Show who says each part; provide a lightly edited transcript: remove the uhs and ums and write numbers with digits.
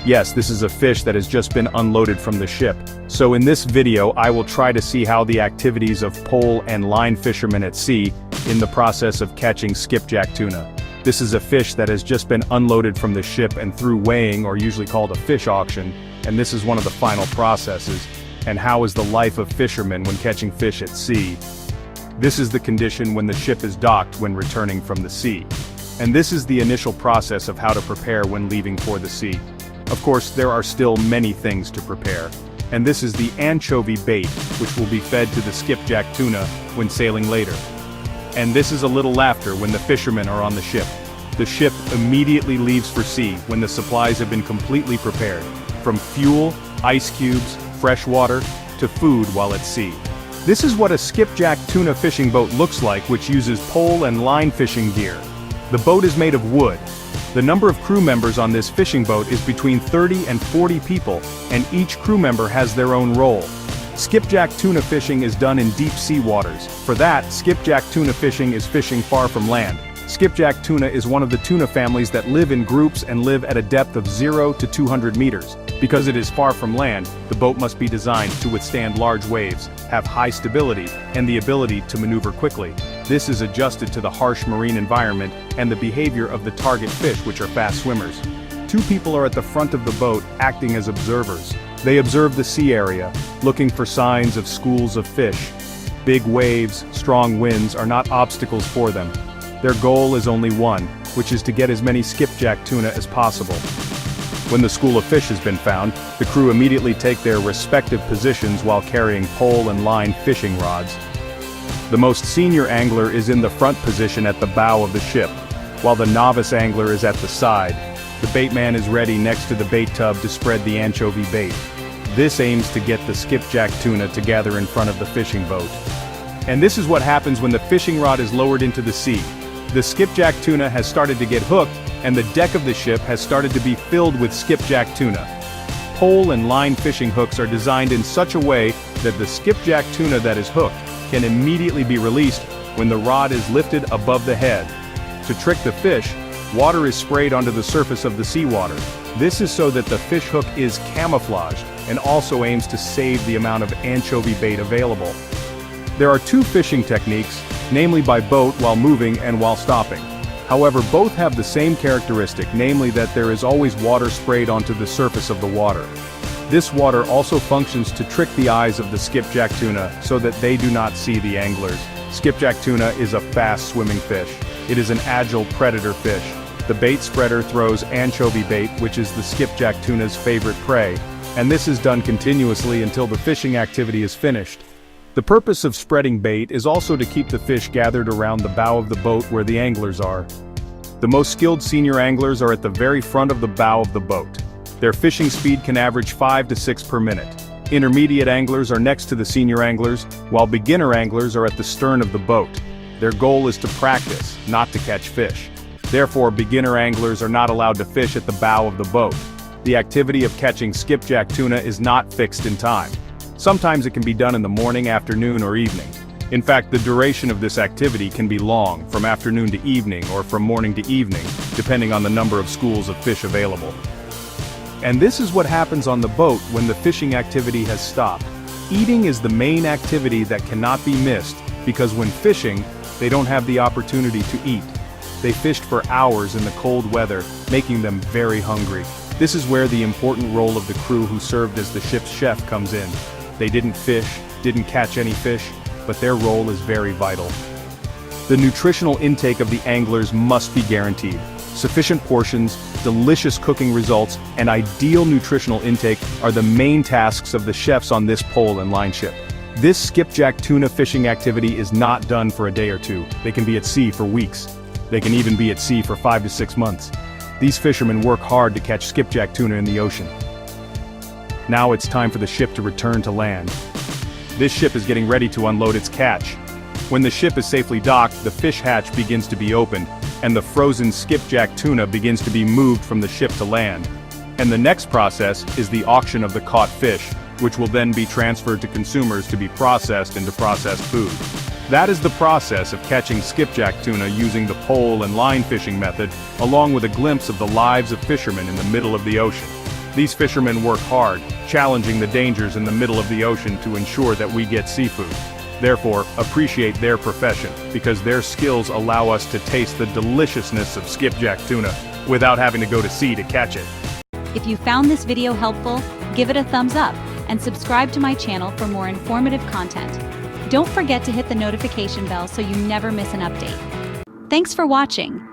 Speaker 1: Yes, this is a fish that has just been unloaded from the ship. So in this video I will try to see how the activities of pole and line fishermen at sea in the process of catching skipjack tuna. This is a fish that has just been unloaded from the ship and through weighing, or usually called a fish auction, and this is one of the final processes. And how is the life of fishermen when catching fish at sea? This is the condition when the ship is docked when returning from the sea. And this is the initial process of how to prepare when leaving for the sea. Of course, there are still many things to prepare. And this is the anchovy bait, which will be fed to the skipjack tuna when sailing later. And this is a little after when the fishermen are on the ship. The ship immediately leaves for sea when the supplies have been completely prepared, from fuel, ice cubes, fresh water, to food while at sea. This is what a skipjack tuna fishing boat looks like, which uses pole and line fishing gear. The boat is made of wood. The number of crew members on this fishing boat is between 30 and 40 people, and each crew member has their own role. Skipjack tuna fishing is done in deep sea waters. For that, skipjack tuna fishing is fishing far from land. Skipjack tuna is one of the tuna families that live in groups and live at a depth of 0 to 200 meters. Because it is far from land, the boat must be designed to withstand large waves, have high stability, and the ability to maneuver quickly. This is adjusted to the harsh marine environment and the behavior of the target fish, which are fast swimmers. Two people are at the front of the boat acting as observers. They observe the sea area, looking for signs of schools of fish. Big waves, strong winds are not obstacles for them. Their goal is only one, which is to get as many skipjack tuna as possible. When the school of fish has been found, the crew immediately take their respective positions while carrying pole and line fishing rods. The most senior angler is in the front position at the bow of the ship, while the novice angler is at the side. The baitman is ready next to the bait tub to spread the anchovy bait. This aims to get the skipjack tuna to gather in front of the fishing boat. And this is what happens when the fishing rod is lowered into the sea. The skipjack tuna has started to get hooked, and the deck of the ship has started to be filled with skipjack tuna. Pole and line fishing hooks are designed in such a way that the skipjack tuna that is hooked can immediately be released when the rod is lifted above the head. To trick the fish, water is sprayed onto the surface of the seawater. This is so that the fish hook is camouflaged and also aims to save the amount of anchovy bait available. There are two fishing techniques, namely by boat while moving and while stopping. However, both have the same characteristic, namely that there is always water sprayed onto the surface of the water. This water also functions to trick the eyes of the skipjack tuna so that they do not see the anglers. Skipjack tuna is a fast-swimming fish. It is an agile predator fish. The bait spreader throws anchovy bait, which is the skipjack tuna's favorite prey, and this is done continuously until the fishing activity is finished. The purpose of spreading bait is also to keep the fish gathered around the bow of the boat where the anglers are. The most skilled senior anglers are at the very front of the bow of the boat. Their fishing speed can average 5 to 6 per minute. Intermediate anglers are next to the senior anglers, while beginner anglers are at the stern of the boat. Their goal is to practice, not to catch fish. Therefore, beginner anglers are not allowed to fish at the bow of the boat. The activity of catching skipjack tuna is not fixed in time. Sometimes it can be done in the morning, afternoon, or evening. In fact, the duration of this activity can be long, from afternoon to evening or from morning to evening, depending on the number of schools of fish available. And this is what happens on the boat when the fishing activity has stopped. Eating is the main activity that cannot be missed, because when fishing, they don't have the opportunity to eat. They fished for hours in the cold weather, making them very hungry. This is where the important role of the crew who served as the ship's chef comes in. They didn't fish, didn't catch any fish, but their role is very vital. The nutritional intake of the anglers must be guaranteed. Sufficient portions, delicious cooking results, and ideal nutritional intake are the main tasks of the chefs on this pole and line ship. This skipjack tuna fishing activity is not done for a day or two. They can be at sea for weeks. They can even be at sea for 5 to 6 months. These fishermen work hard to catch skipjack tuna in the ocean. Now it's time for the ship to return to land. This ship is getting ready to unload its catch. When the ship is safely docked, the fish hatch begins to be opened, and the frozen skipjack tuna begins to be moved from the ship to land. And the next process is the auction of the caught fish, which will then be transferred to consumers to be processed into processed food. That is the process of catching skipjack tuna using the pole and line fishing method, along with a glimpse of the lives of fishermen in the middle of the ocean. These fishermen work hard, challenging the dangers in the middle of the ocean to ensure that we get seafood. Therefore, appreciate their profession, because their skills allow us to taste the deliciousness of skipjack tuna, without having to go to sea to catch it.
Speaker 2: If you found this video helpful, give it a thumbs up, and subscribe to my channel for more informative content. Don't forget to hit the notification bell so you never miss an update. Thanks for watching.